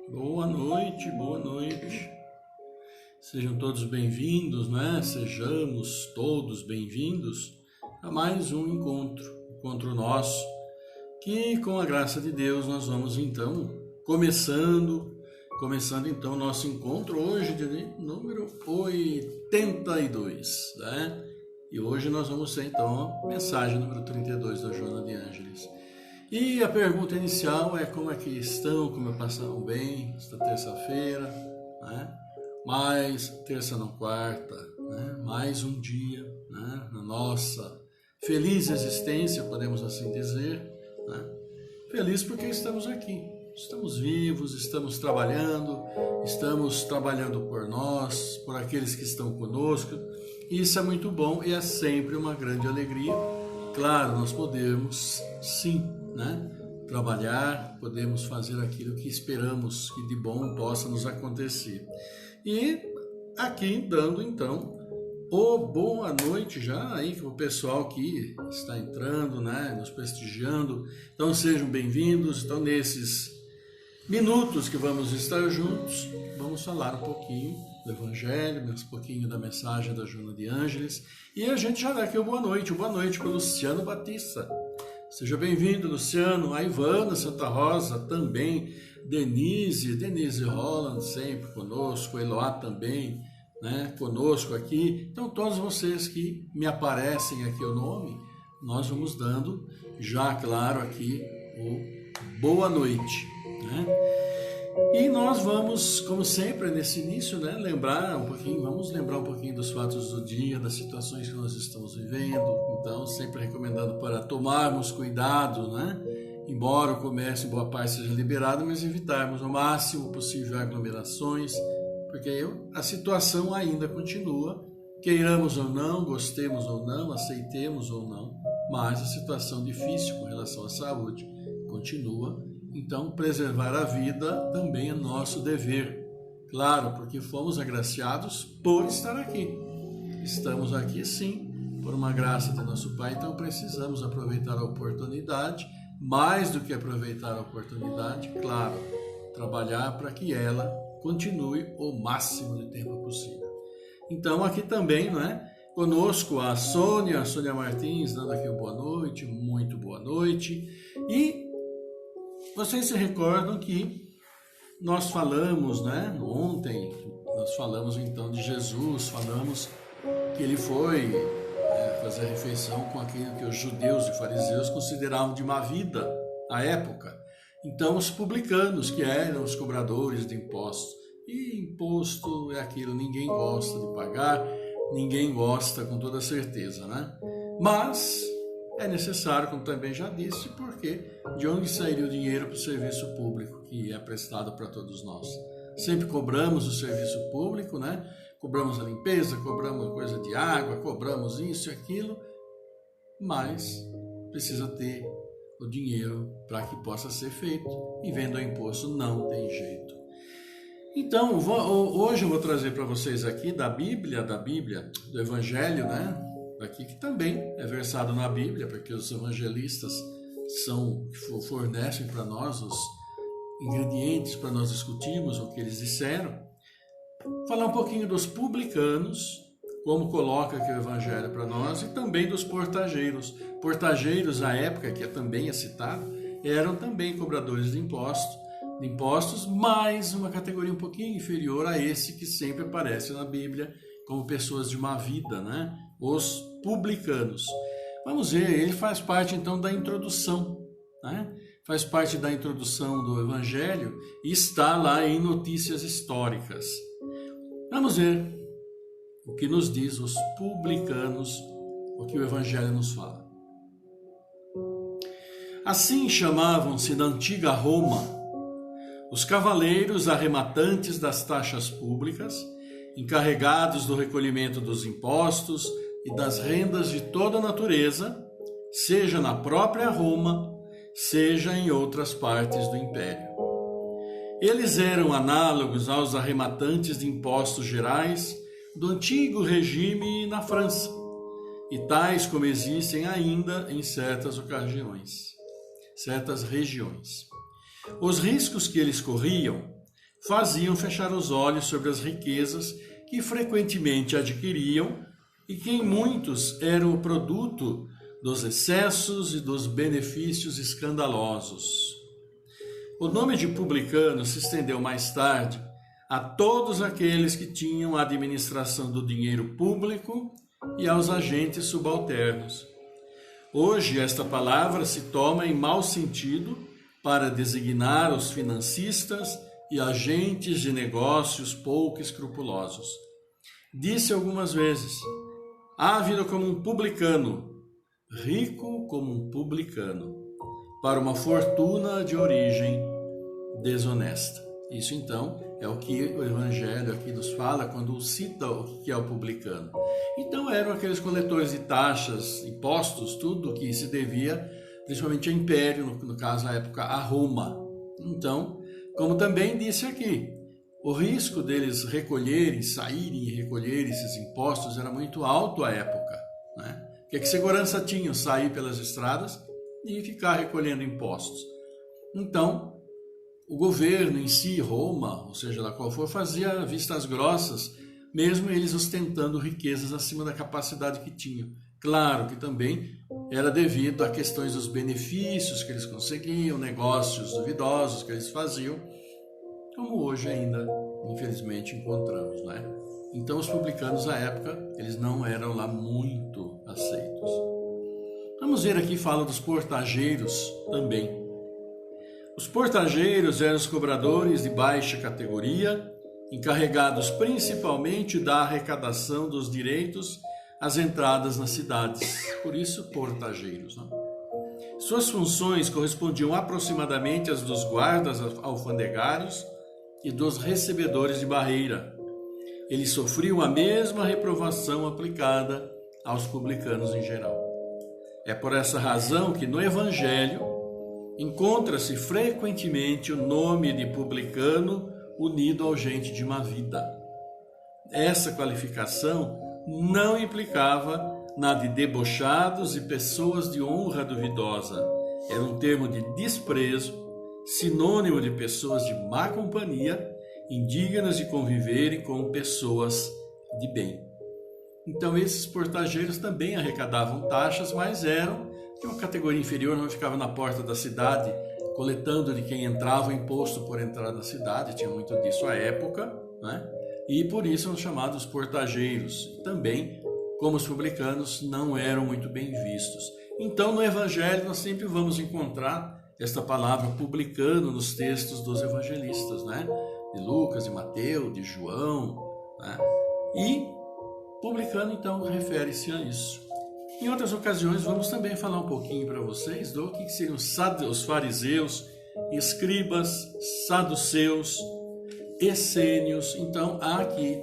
Boa noite, boa noite. Sejam todos bem-vindos, né? Sejamos todos bem-vindos a mais um encontro nosso, que com a graça de Deus nós vamos então começando então o nosso encontro hoje de número 82, né? E hoje nós vamos ter então a mensagem número 32 da Joana de Ângeles. E a pergunta inicial é como é que estão, como passaram bem esta terça-feira, né? Mais terça não quarta, né? Mais um dia, né? Na nossa feliz existência, podemos assim dizer, né? Feliz porque estamos aqui, estamos vivos, estamos trabalhando por nós, por aqueles que estão conosco. Isso é muito bom e é sempre uma grande alegria. Claro, nós podemos sim, né, trabalhar, podemos fazer aquilo que esperamos que de bom possa nos acontecer. E aqui dando então boa noite já aí para o pessoal que está entrando, né, nos prestigiando. Então sejam bem-vindos. Então nesses minutos que vamos estar juntos, vamos falar um pouquinho do Evangelho, um pouquinho da mensagem da Joana de Ângeles. E a gente já dá aqui o boa noite para o Luciano Batista. Seja bem-vindo, Luciano. A Ivana Santa Rosa também. Denise Holland sempre conosco. Eloá também, né, conosco aqui. Então, todos vocês que me aparecem aqui o nome, nós vamos dando já, claro, aqui o boa noite, né? E nós vamos, como sempre, nesse início, né, vamos lembrar um pouquinho dos fatos do dia, das situações que nós estamos vivendo. Então, sempre recomendando para tomarmos cuidado, né? Embora o comércio em boa parte seja liberado, mas evitarmos o máximo possível aglomerações, porque a situação ainda continua, queiramos ou não, gostemos ou não, aceitemos ou não, mas a situação difícil com relação à saúde continua. Então, preservar a vida também é nosso dever. Claro, porque fomos agraciados por estar aqui. Estamos aqui, sim, por uma graça do nosso Pai, então precisamos aproveitar a oportunidade. Mais do que aproveitar a oportunidade, claro, trabalhar para que ela continue o máximo de tempo possível. Então, aqui também, né, conosco a Sônia Martins, dando aqui uma boa noite, muito boa noite. E vocês se recordam que nós falamos, né, ontem, nós falamos então de Jesus, falamos que ele foi fazer a refeição com aquilo que os judeus e fariseus consideravam de má vida à época. Então, os publicanos, que eram os cobradores de impostos, e imposto é aquilo, ninguém gosta de pagar, ninguém gosta com toda certeza, né? Mas é necessário, como também já disse, porque de onde sairia o dinheiro para o serviço público que é prestado para todos nós? Sempre cobramos o serviço público, né? Cobramos a limpeza, cobramos coisa de água, cobramos isso e aquilo, mas precisa ter o dinheiro para que possa ser feito, e vendo o imposto não tem jeito. Então, hoje eu vou trazer para vocês aqui da Bíblia, do Evangelho, né? Aqui que também é versado na Bíblia, porque os evangelistas fornecem para nós os ingredientes para nós discutirmos o que eles disseram. Falar um pouquinho dos publicanos, como coloca aqui o Evangelho para nós, e também dos portageiros. Portageiros, à época, que também é citado, eram também cobradores de impostos, mas uma categoria um pouquinho inferior a esse que sempre aparece na Bíblia como pessoas de má vida, né? Os publicanos. Vamos ver, ele faz parte então da introdução, né? Faz parte da introdução do Evangelho e está lá em Notícias Históricas. Vamos ver o que nos diz os publicanos, o que o Evangelho nos fala. Assim chamavam-se na antiga Roma os cavaleiros arrematantes das taxas públicas, encarregados do recolhimento dos impostos e das rendas de toda a natureza, seja na própria Roma, seja em outras partes do Império. Eles eram análogos aos arrematantes de impostos gerais do antigo regime na França, e tais como existem ainda em certas regiões. Os riscos que eles corriam faziam fechar os olhos sobre as riquezas que frequentemente adquiriam e que em muitos eram o produto dos excessos e dos benefícios escandalosos. O nome de publicano se estendeu mais tarde a todos aqueles que tinham a administração do dinheiro público e aos agentes subalternos. Hoje, esta palavra se toma em mau sentido para designar os financistas e agentes de negócios pouco escrupulosos. Disse algumas vezes: ávido como um publicano, rico como um publicano, para uma fortuna de origem desonesta. Isso então é o que o Evangelho aqui nos fala quando cita o que é o publicano. Então eram aqueles coletores de taxas, impostos, tudo que se devia principalmente ao Império, no caso na época a Roma. Então, como também disse aqui, o risco deles recolherem, saírem e recolherem esses impostos era muito alto à época, né? Que segurança tinham sair pelas estradas e ficar recolhendo impostos? Então, o governo em si, Roma, ou seja, lá qual for, fazia vistas grossas, mesmo eles ostentando riquezas acima da capacidade que tinham. Claro que também era devido a questões dos benefícios que eles conseguiam, negócios duvidosos que eles faziam, como hoje ainda, infelizmente, encontramos, né? Então, os publicanos, à época, eles não eram lá muito aceitos. Vamos ver aqui, fala dos portageiros também. Os portageiros eram os cobradores de baixa categoria, encarregados principalmente da arrecadação dos direitos às entradas nas cidades, por isso portageiros, né? Suas funções correspondiam aproximadamente às dos guardas alfandegários e dos recebedores de barreira. Eles sofriam a mesma reprovação aplicada aos publicanos em geral. É por essa razão que no Evangelho encontra-se frequentemente o nome de publicano unido ao gente de má vida. Essa qualificação não implicava na de debochados e pessoas de honra duvidosa. Era um termo de desprezo, sinônimo de pessoas de má companhia, indignas de conviverem com pessoas de bem. Então esses portageiros também arrecadavam taxas, mas eram de uma categoria inferior, não ficava na porta da cidade coletando de quem entrava o imposto por entrar na cidade, tinha muito disso à época, né? E por isso são chamados portageiros. Também, como os publicanos, não eram muito bem vistos. Então no Evangelho nós sempre vamos encontrar esta palavra publicano nos textos dos evangelistas, né? De Lucas, de Mateus, de João, né? E publicano então refere-se a isso. Em outras ocasiões vamos também falar um pouquinho para vocês do que seriam os fariseus, escribas, saduceus, essênios. Então há aqui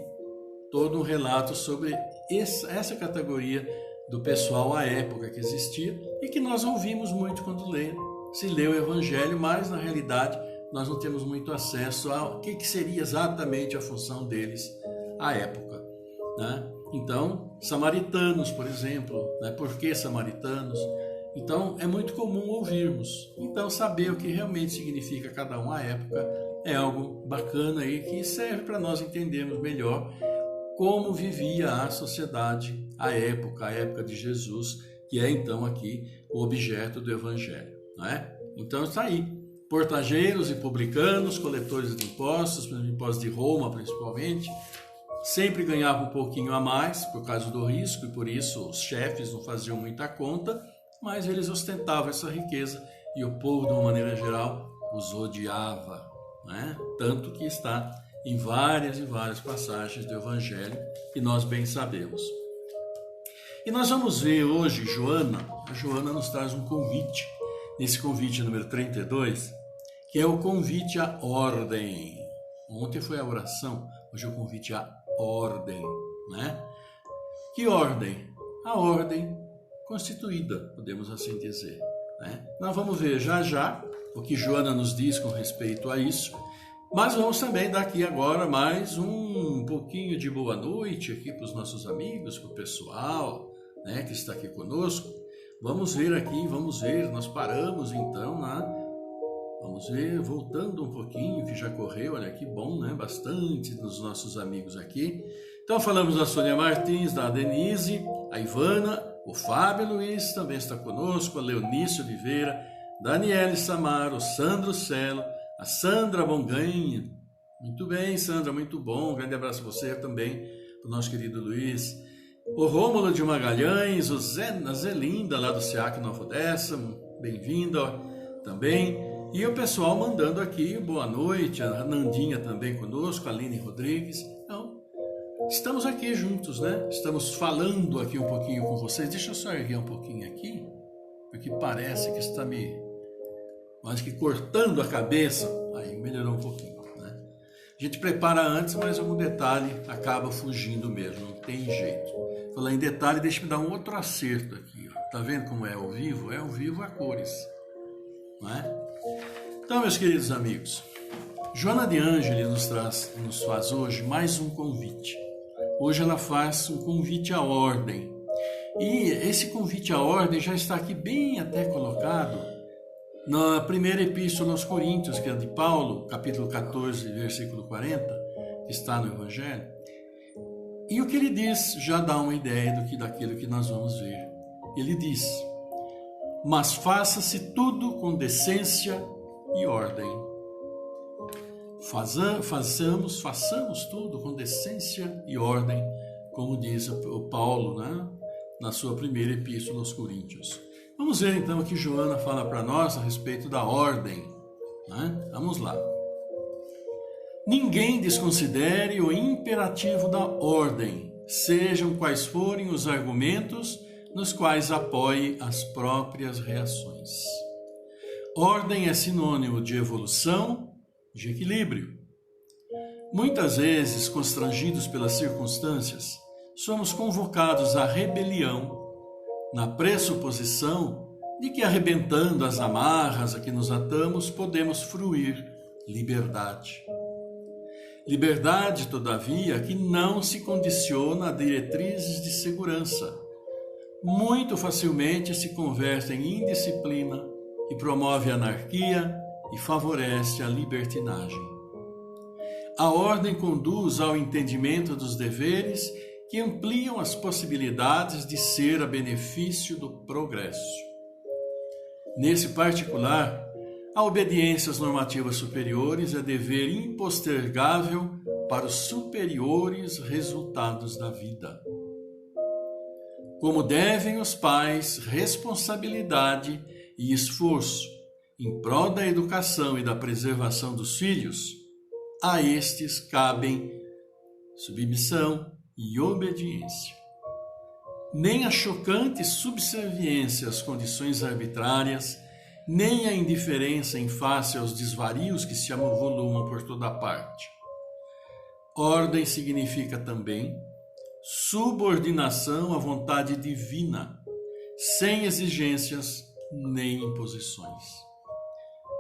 todo um relato sobre essa categoria do pessoal à época que existia e que nós ouvimos muito quando se lê o Evangelho, mas na realidade nós não temos muito acesso ao que seria exatamente a função deles à época, né? Então, samaritanos, por exemplo, né? Por que samaritanos? Então, é muito comum ouvirmos. Então, saber o que realmente significa cada um à época é algo bacana aí que serve para nós entendermos melhor como vivia a sociedade à época de Jesus, que é então aqui o objeto do Evangelho, não é? Então está aí, portageiros e publicanos, coletores de impostos de Roma principalmente, sempre ganhavam um pouquinho a mais por causa do risco e por isso os chefes não faziam muita conta, mas eles ostentavam essa riqueza e o povo, de uma maneira geral, os odiava, né? Tanto que está em várias e várias passagens do Evangelho que nós bem sabemos. E nós vamos ver hoje a Joana nos traz um convite, nesse convite número 32, que é o convite à ordem. Ontem foi a oração, hoje é o convite à ordem, né? Que ordem? A ordem constituída, podemos assim dizer, né? Nós vamos ver já o que Joana nos diz com respeito a isso, mas vamos também dar aqui agora mais um pouquinho de boa noite aqui para os nossos amigos, para o pessoal, né, que está aqui conosco. Vamos ver, nós paramos então Vamos ver, voltando um pouquinho, que já correu, olha que bom, né? Bastante dos nossos amigos aqui. Então falamos da Sônia Martins, da Denise, a Ivana, o Fábio Luiz também está conosco, a Leonice Oliveira, Daniele Samaro, o Sandro Celo, a Sandra Bonganha. Muito bem, Sandra, muito bom. Um grande abraço a você também, o nosso querido Luiz. O Rômulo de Magalhães, a Zelinda lá do SEAC Nova Odessa, bem-vinda também. E o pessoal mandando aqui, boa noite, a Nandinha também conosco, a Aline Rodrigues. Então, estamos aqui juntos, né? Estamos falando aqui um pouquinho com vocês. Deixa eu só erguer um pouquinho aqui, porque parece que está me quase que cortando a cabeça. Aí, melhorou um pouquinho, né? A gente prepara antes, mas algum detalhe acaba fugindo mesmo, não tem jeito. Falar em detalhe, deixa eu dar um outro acerto aqui. Ó. Tá vendo como é ao vivo? É ao vivo a cores, não é? Então, meus queridos amigos, Joana de Ângeles nos faz hoje mais um convite. Hoje ela faz um convite à ordem. E esse convite à ordem já está aqui bem até colocado na primeira epístola aos Coríntios, que é de Paulo, capítulo 14, versículo 40, que está no Evangelho. E o que ele diz já dá uma ideia daquilo que nós vamos ver. Ele diz: mas faça-se tudo com decência e ordem. Façamos tudo com decência e ordem, como diz o Paulo, né? Na sua primeira epístola aos Coríntios. Vamos ver então o que Joana fala para nós a respeito da ordem, né? Vamos lá. Ninguém desconsidere o imperativo da ordem, sejam quais forem os argumentos nos quais apoie as próprias reações. Ordem é sinônimo de evolução, de equilíbrio. Muitas vezes, constrangidos pelas circunstâncias, somos convocados à rebelião, na pressuposição de que, arrebentando as amarras a que nos atamos, podemos fruir liberdade. Liberdade, todavia, que não se condiciona a diretrizes de segurança. Muito facilmente se converte em indisciplina e promove a anarquia e favorece a libertinagem. A ordem conduz ao entendimento dos deveres que ampliam as possibilidades de ser a benefício do progresso. Nesse particular, a obediência às normativas superiores é dever impostergável para os superiores resultados da vida. Como devem os pais responsabilidade e esforço em prol da educação e da preservação dos filhos, a estes cabem submissão e obediência. Nem a chocante subserviência às condições arbitrárias, nem a indiferença em face aos desvarios que se avolumam por toda parte. Ordem significa também subordinação à vontade divina, sem exigências nem imposições.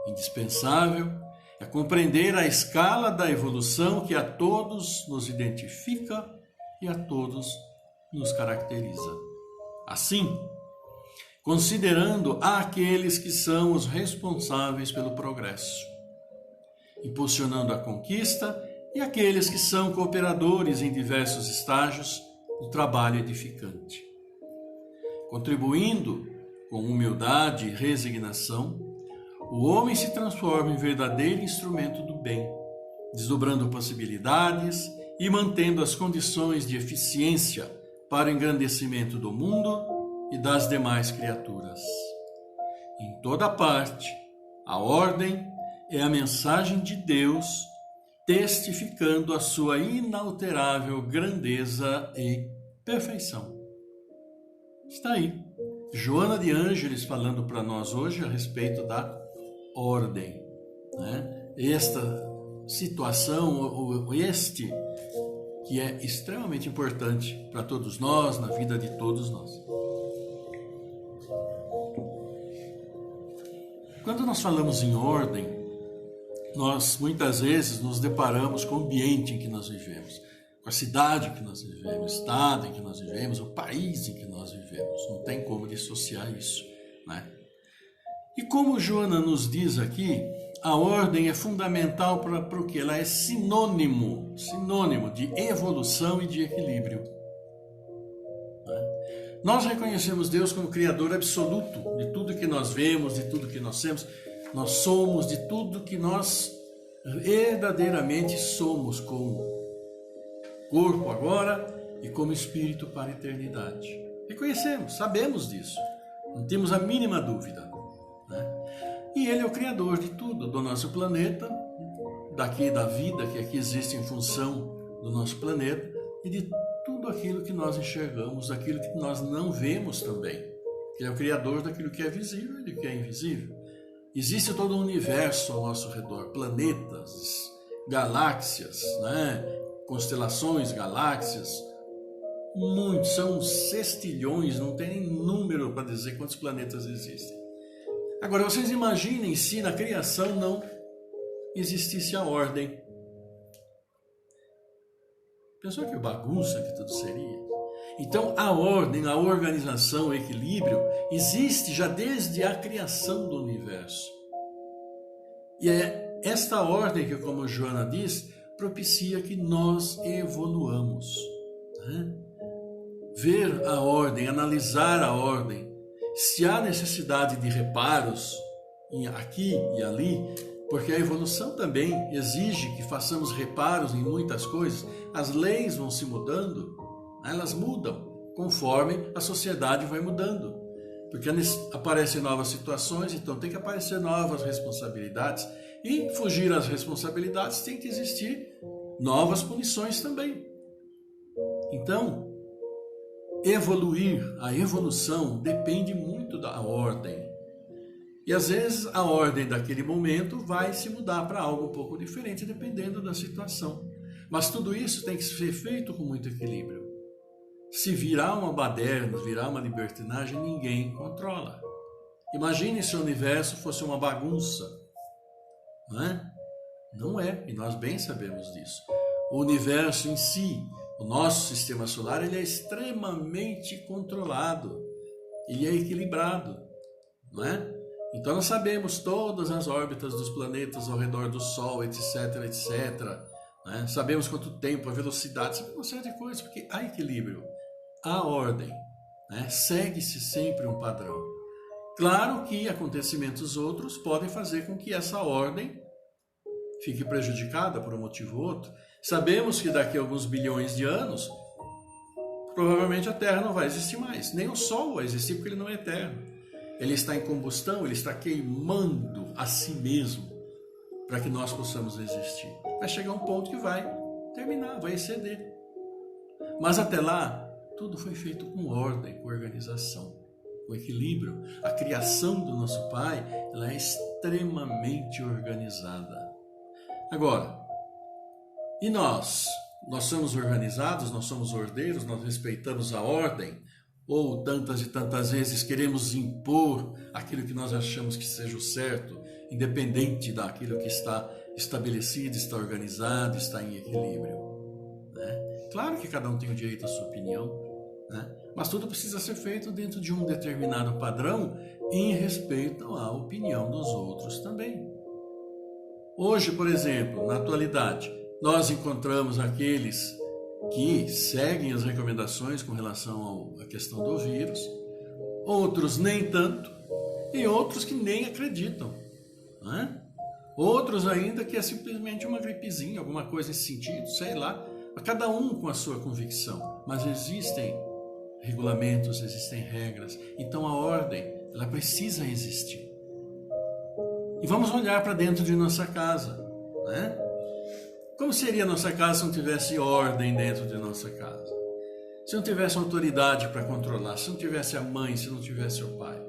Indispensável é compreender a escala da evolução que a todos nos identifica e a todos nos caracteriza. Assim, considerando aqueles que são os responsáveis pelo progresso, impulsionando a conquista, e aqueles que são cooperadores em diversos estágios do trabalho edificante. Contribuindo com humildade e resignação, o homem se transforma em verdadeiro instrumento do bem, desdobrando possibilidades e mantendo as condições de eficiência para o engrandecimento do mundo e das demais criaturas. Em toda parte, a ordem é a mensagem de Deus, testificando a sua inalterável grandeza e perfeição. Está aí, Joana de Ângeles falando para nós hoje a respeito da ordem, né? Esta situação, este que é extremamente importante para todos nós, na vida de todos nós. Quando nós falamos em ordem, nós muitas vezes nos deparamos com o ambiente em que nós vivemos, com a cidade em que nós vivemos, o estado em que nós vivemos, o país em que nós vivemos. Não tem como dissociar isso, né? E como Joana nos diz aqui, a ordem é fundamental para o quê? Ela é sinônimo de evolução e de equilíbrio. Nós reconhecemos Deus como Criador absoluto de tudo que nós vemos, de tudo que nós somos, de tudo que nós verdadeiramente somos como corpo agora e como espírito para a eternidade. Reconhecemos, sabemos disso, não temos a mínima dúvida, né? E Ele é o Criador de tudo, do nosso planeta, daqui da vida que aqui existe em função do nosso planeta e de tudo aquilo que nós enxergamos, daquilo que nós não vemos também. Ele é o Criador daquilo que é visível e do que é invisível. Existe todo um universo ao nosso redor, planetas, galáxias, né? Constelações, galáxias, muitos, são sextilhões, não tem nem número para dizer quantos planetas existem. Agora, vocês imaginem se na criação não existisse a ordem. Pensou que bagunça que tudo seria? Então, a ordem, a organização, o equilíbrio existe já desde a criação do universo. E é esta ordem que, como Joana diz, propicia que nós evoluamos, né? Ver a ordem, analisar a ordem, se há necessidade de reparos aqui e ali, porque a evolução também exige que façamos reparos em muitas coisas. As leis vão se mudando, elas mudam conforme a sociedade vai mudando, porque aparecem novas situações, então tem que aparecer novas responsabilidades, e fugir às responsabilidades tem que existir novas punições também. Então, a evolução depende muito da ordem. E às vezes a ordem daquele momento vai se mudar para algo um pouco diferente, dependendo da situação. Mas tudo isso tem que ser feito com muito equilíbrio. Se virar uma baderna, virar uma libertinagem, ninguém controla. Imagine se o universo fosse uma bagunça. Não é? Não é, e nós bem sabemos disso. O universo em si, o nosso sistema solar, ele é extremamente controlado, ele é equilibrado, não é? Então nós sabemos todas as órbitas dos planetas ao redor do Sol, etc, etc, né? Sabemos quanto tempo, a velocidade, sabemos uma série de coisas, porque há equilíbrio, há ordem, né? Segue-se sempre um padrão. Claro que acontecimentos outros podem fazer com que essa ordem fique prejudicada por um motivo ou outro. Sabemos que daqui a alguns bilhões de anos, provavelmente a Terra não vai existir mais. Nem o Sol vai existir, porque ele não é eterno. Ele está em combustão, ele está queimando a si mesmo para que nós possamos existir. Vai chegar um ponto que vai terminar, vai exceder. Mas até lá, tudo foi feito com ordem, com organização, com equilíbrio. A criação do nosso Pai, ela é extremamente organizada. Agora, e nós? Nós somos organizados, nós somos ordeiros, nós respeitamos a ordem? Ou tantas e tantas vezes queremos impor aquilo que nós achamos que seja o certo, independente daquilo que está estabelecido, está organizado, está em equilíbrio, né? Claro que cada um tem o direito à sua opinião, né? Mas tudo precisa ser feito dentro de um determinado padrão em respeito à opinião dos outros também. Hoje, por exemplo, na atualidade, nós encontramos aqueles que seguem as recomendações com relação à questão do vírus, outros nem tanto, e outros que nem acreditam, né? Outros ainda que é simplesmente uma gripezinha, alguma coisa nesse sentido, sei lá, cada um com a sua convicção, mas existem regulamentos, existem regras, então a ordem, ela precisa existir. E vamos olhar para dentro de nossa casa, né? Como seria a nossa casa se não tivesse ordem dentro de nossa casa? Se não tivesse autoridade para controlar, se não tivesse a mãe, se não tivesse o pai,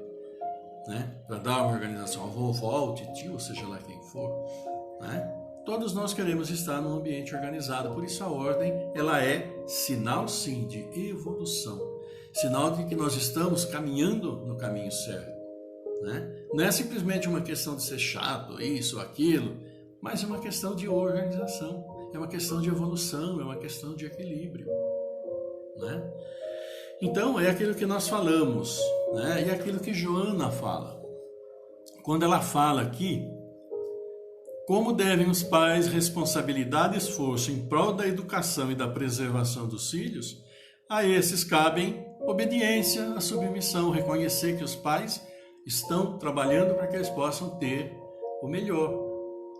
né? Para dar uma organização, a vovó, o tio, ou seja lá quem for, né? Todos nós queremos estar num ambiente organizado, por isso a ordem, ela é sinal sim de evolução, sinal de que nós estamos caminhando no caminho certo, né? Não é simplesmente uma questão de ser chato, isso, aquilo, mas é uma questão de organização, é uma questão de evolução, é uma questão de equilíbrio, né? Então, é aquilo que nós falamos, né? E é aquilo que Joana fala. Quando ela fala aqui Como devem os pais responsabilidade e esforço em prol da educação e da preservação dos filhos, a esses cabem obediência, a submissão, reconhecer que os pais estão trabalhando para que eles possam ter o melhor.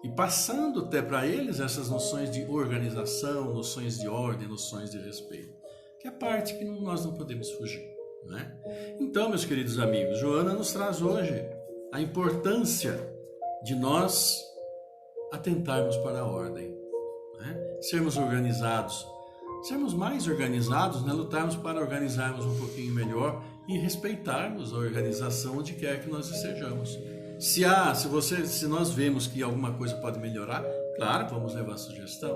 E passando até para eles essas noções de organização, noções de ordem, noções de respeito, que é a parte que nós não podemos fugir, né? Então, meus queridos amigos, Joana nos traz hoje a importância de nós atentarmos para a ordem, né? Sermos organizados, sermos mais organizados, né? Lutarmos para organizarmos um pouquinho melhor e respeitarmos a organização onde quer que nós estejamos. Se nós vemos que alguma coisa pode melhorar, claro, vamos levar sugestão.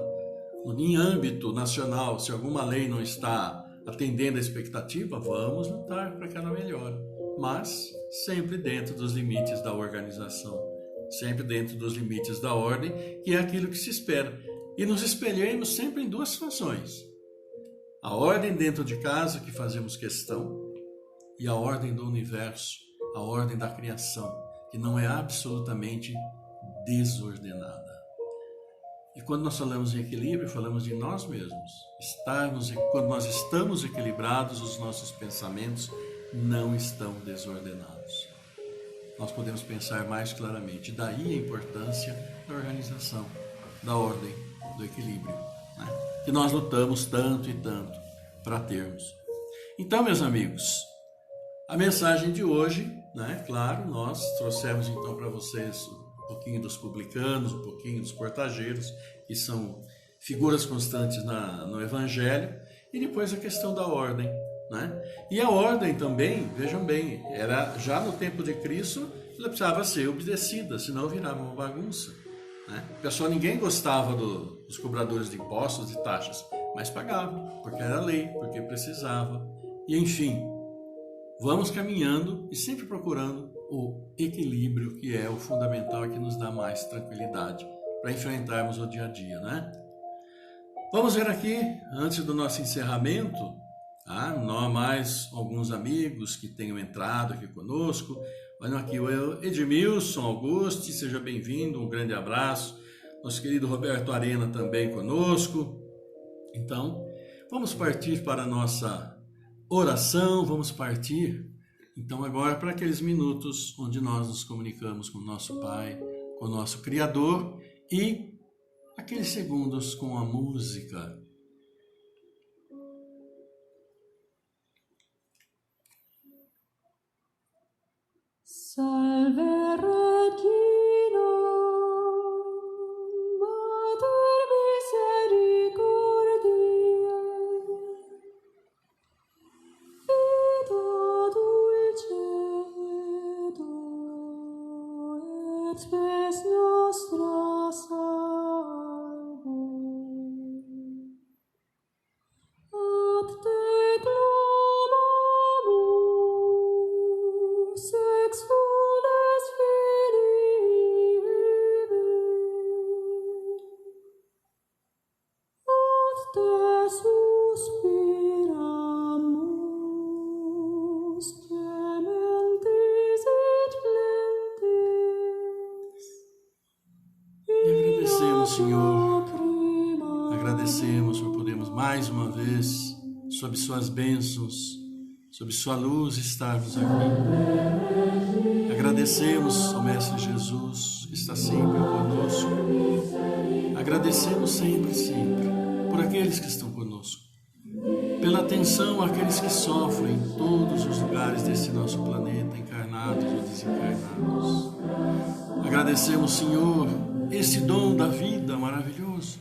Em âmbito nacional, se alguma lei não está atendendo a expectativa, vamos lutar para que ela melhore. Mas sempre dentro dos limites da organização, sempre dentro dos limites da ordem, que é aquilo que se espera. E nos espelhemos sempre em duas situações. A ordem dentro de casa, que fazemos questão, e a ordem do universo, a ordem da criação, que não é absolutamente desordenada. E quando nós falamos em equilíbrio, falamos de nós mesmos. Quando nós estamos equilibrados, os nossos pensamentos não estão desordenados. Nós podemos pensar mais claramente. Daí a importância da organização, da ordem, do equilíbrio, né? Que nós lutamos tanto e tanto para termos. Então, meus amigos, a mensagem de hoje, né? Claro, nós trouxemos então para vocês um pouquinho dos publicanos, um pouquinho dos portageiros, que são figuras constantes no Evangelho, e depois a questão da ordem, né? E a ordem também, vejam bem, era já no tempo de Cristo, ela precisava ser obedecida, senão virava uma bagunça, né? Pessoal, ninguém gostava dos cobradores de impostos e taxas, mas pagavam, porque era lei, porque precisava, e enfim. Vamos caminhando e sempre procurando o equilíbrio, que é o fundamental e que nos dá mais tranquilidade para enfrentarmos o dia a dia, né? Vamos ver aqui, antes do nosso encerramento, nós mais alguns amigos que tenham entrado aqui conosco. Olha aqui o Edmilson Augusto, seja bem-vindo, um grande abraço. Nosso querido Roberto Arena também conosco. Então, vamos partir para a nossa oração, vamos partir, então, agora para aqueles minutos onde nós nos comunicamos com o nosso Pai, com o nosso Criador, e aqueles segundos com a música. Salve Regina, Mater misericordiae, spes nostra salvo. Ad te clamamus, exules Filii, ad te suspiramus, clementis et plentis. E agradecemos, Senhor, agradecemos por podermos mais uma vez, sob suas bênçãos, sob sua luz, estarmos aqui. Agradecemos ao Mestre Jesus, que está sempre conosco. Agradecemos sempre, sempre, por aqueles que estão conosco, pela atenção àqueles que sofrem em todos os lugares desse nosso planeta, encarnados ou desencarnados. Agradecemos, Senhor, esse dom da vida maravilhoso.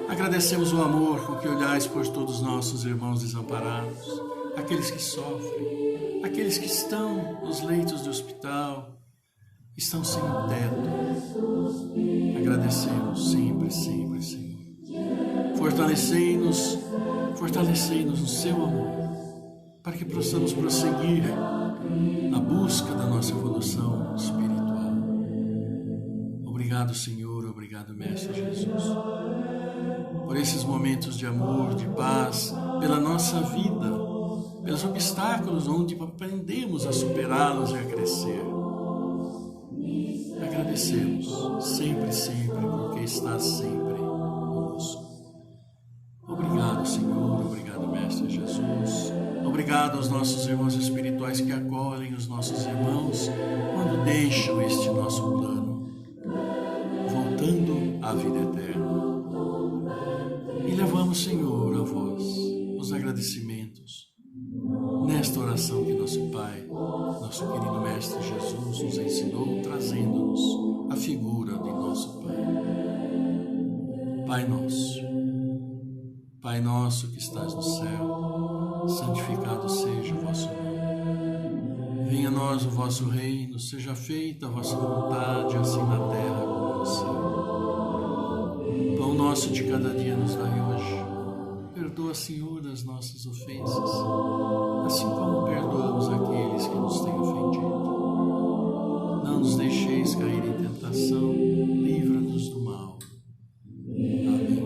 Agradecemos o amor com que olhais por todos os nossos irmãos desamparados, aqueles que sofrem, aqueles que estão nos leitos de hospital, estão sem teto. Agradecemos sempre, sempre, Senhor. Fortalecei-nos no seu amor, para que possamos prosseguir na busca da nossa evolução espiritual. Obrigado, Senhor, obrigado, Mestre Jesus, por esses momentos de amor, de paz, pela nossa vida, pelos obstáculos onde aprendemos a superá-los e a crescer. agradecemos sempre, sempre, porque estás sempre conosco. Obrigado, Senhor, obrigado, Mestre Jesus. Obrigado aos nossos irmãos espirituais que acolhem os nossos irmãos quando deixam este nosso plano, voltando à vida eterna. E levamos, Senhor, a vós os agradecimentos nesta oração que nosso Pai, nosso querido Mestre Jesus nos ensinou, trazendo-nos a figura de nosso Pai. Pai nosso que estás no céu, santificado seja o vosso nome. Venha a nós o vosso reino, seja feita a vossa vontade, assim na terra como no céu. Pão nosso de cada dia nos dai hoje. Perdoa, Senhor, as nossas ofensas, assim como perdoamos aqueles que nos têm ofendido. Não nos deixeis cair em tentação, livra-nos do mal. Amém.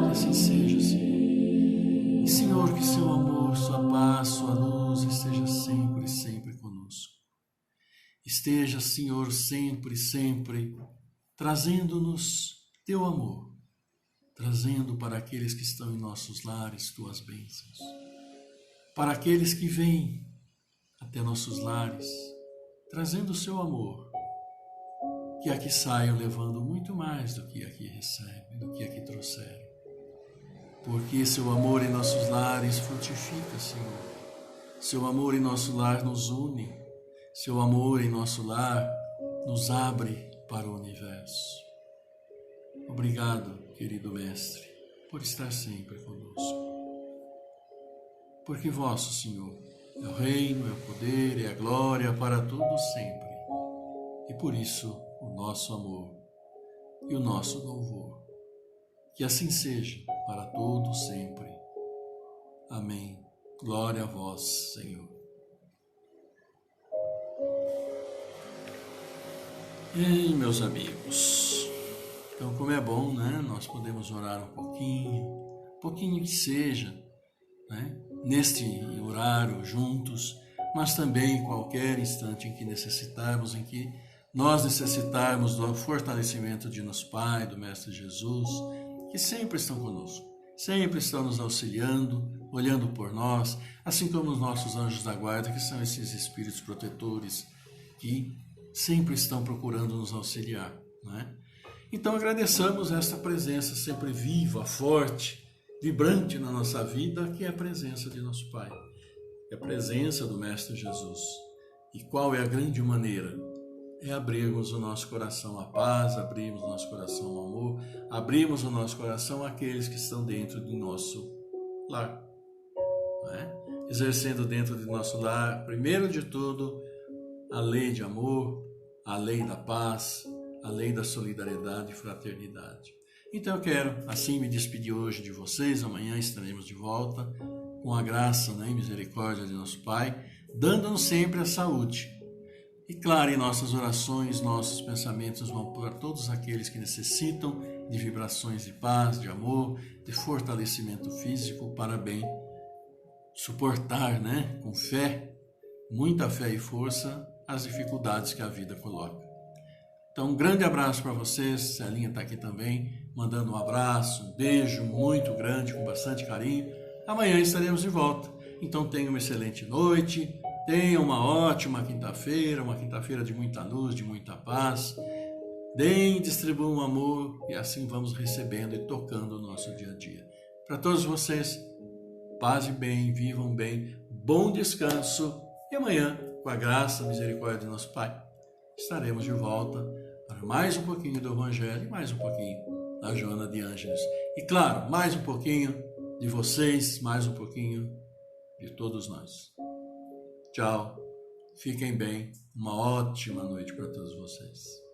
Que assim seja, Senhor. E, Senhor, que seu amor, sua paz, sua luz esteja sempre, sempre conosco. Esteja, Senhor, sempre, sempre trazendo-nos teu amor, trazendo para aqueles que estão em nossos lares tuas bênçãos, para aqueles que vêm até nossos lares, trazendo o seu amor, que aqui saiam levando muito mais do que aqui recebem, do que aqui trouxeram. Porque seu amor em nossos lares frutifica, Senhor. Seu amor em nosso lar nos une. Seu amor em nosso lar nos abre para o universo. Obrigado, querido Mestre, por estar sempre conosco. Porque vosso, Senhor, é o reino, é o poder, é a glória para tudo sempre. E por isso o nosso amor e o nosso louvor. Que assim seja para todos sempre. Amém. Glória a vós, Senhor. E meus amigos, então como é bom, né? Nós podemos orar um pouquinho que seja, né? Neste horário juntos, mas também em qualquer instante em que necessitarmos, em que nós necessitarmos do fortalecimento de nosso Pai, do Mestre Jesus, que sempre estão conosco, sempre estão nos auxiliando, olhando por nós, assim como os nossos anjos da guarda, que são esses espíritos protetores que sempre estão procurando nos auxiliar, né? Então agradeçamos esta presença sempre viva, forte, vibrante na nossa vida, que é a presença de nosso Pai, é a presença do Mestre Jesus. E qual é a grande maneira? É abrirmos o nosso coração à paz, abrirmos o nosso coração ao amor, abrirmos o nosso coração àqueles que estão dentro do nosso lar, né? Exercendo dentro do nosso lar, primeiro de tudo, a lei de amor, a lei da paz, a lei da solidariedade e fraternidade. Então eu quero assim me despedir hoje de vocês. Amanhã estaremos de volta com a graça, né, e misericórdia de nosso Pai, dando-nos sempre a saúde. E claro, em nossas orações, nossos pensamentos vão para todos aqueles que necessitam de vibrações de paz, de amor, de fortalecimento físico para bem suportar, né, com fé, muita fé e força, as dificuldades que a vida coloca. Então, um grande abraço para vocês. Celinha está aqui também, mandando um abraço, um beijo muito grande, com bastante carinho. Amanhã estaremos de volta. Então, tenham uma excelente noite, tenham uma ótima quinta-feira, uma quinta-feira de muita luz, de muita paz. Deem, distribuam amor e assim vamos recebendo e tocando o nosso dia a dia. Para todos vocês, paz e bem, vivam bem, bom descanso e amanhã, com a graça e misericórdia de nosso Pai, estaremos de volta para mais um pouquinho do Evangelho e mais um pouquinho da Joana de Ângeles. E claro, mais um pouquinho de vocês, mais um pouquinho de todos nós. Tchau, fiquem bem, uma ótima noite para todos vocês.